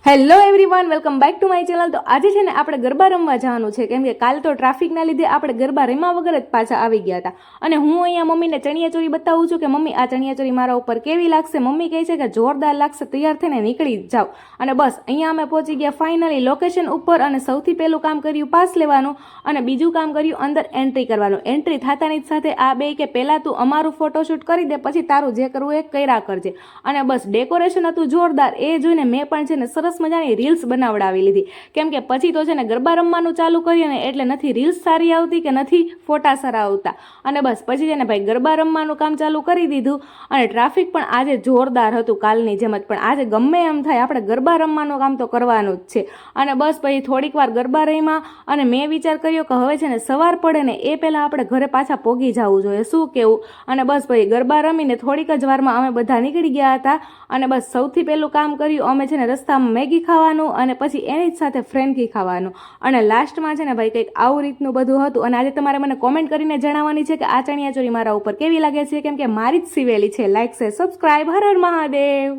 Hello everyone, welcome back to my channel. તો આજે છે ને આપણે ગરબા રમવા જવાનું છે, કેમ કે કાલ તો ટ્રાફિકના લીધે આપણે ગરબા રમ્યા વગર જ પાછા આવી ગયા હતા। અને હું અહીંયા મમ્મીને ચણિયાચોળી બતાવું છું કે મમ્મી આ ચણિયાચોળી મારા ઉપર કેવી લાગશે। મમ્મી કહે છે કે જોરદાર લાગશે, તૈયાર થઈને નીકળી જાઓ। અને બસ અહીંયા અમે પહોંચી ગયા ફાઇનલી લોકેશન ઉપર। અને સૌથી પહેલું કામ કર્યું પાસ લેવાનું, અને બીજું કામ કર્યું અંદર એન્ટ્રી કરવાનું। એન્ટ્રી થતાની સાથે આ બે કે પહેલાં તું અમારું ફોટોશૂટ કરી દે, પછી તારું જે કરવું એ કર્યા કરજે। અને બસ ડેકોરેશન હતું જોરદાર, એ જોઈને મેં પણ છે ને સરસ મજાની રીલ્સ બનાવડાવી લીધી, કેમ કે પછી તો છે ને ગરબા રમવાનું ચાલુ કર્યું ને એટલે નથી રીલ્સ સારી આવતી કે નથી ફોટા સારા આવતા। અને બસ પછી છે ને ભાઈ ગરબા રમવાનું કામ ચાલુ કરી દીધું। અને ટ્રાફિક પણ આજે જોરદાર હતું કાલની જેમ જ, પણ આજે ગમે એમ થાય આપણે ગરબા રમવાનું કામ તો કરવાનું જ છે। અને બસ પછી થોડીક વાર ગરબા રમ્યા, અને મેં વિચાર કર્યો કે હવે છે ને સવાર પડે ને એ પહેલાં આપણે ઘરે પાછા પોગી જવું જોઈએ, શું કેવું। અને બસ પછી ગરબા રમીને થોડીક જ વારમાં અમે બધા નીકળી ગયા હતા। અને બસ સૌથી પહેલું કામ કર્યું અમે છે ને રસ્તામાં મેગી ખાવાનું, અને પછી એની જ સાથે ફ્રેન્કી ખાવાનું, અને લાસ્ટમાં છે ને ભાઈ કંઈક આવું રીતનું બધું હતું। અને આજે તમારે મને કોમેન્ટ કરીને જણાવવાની છે કે આ ચણિયાચોળી મારા ઉપર કેવી લાગે છે, કેમ કે મારી જ સીવેલી છે। લાઈક છે, સબસ્ક્રાઈબ, હર હર મહાદેવ।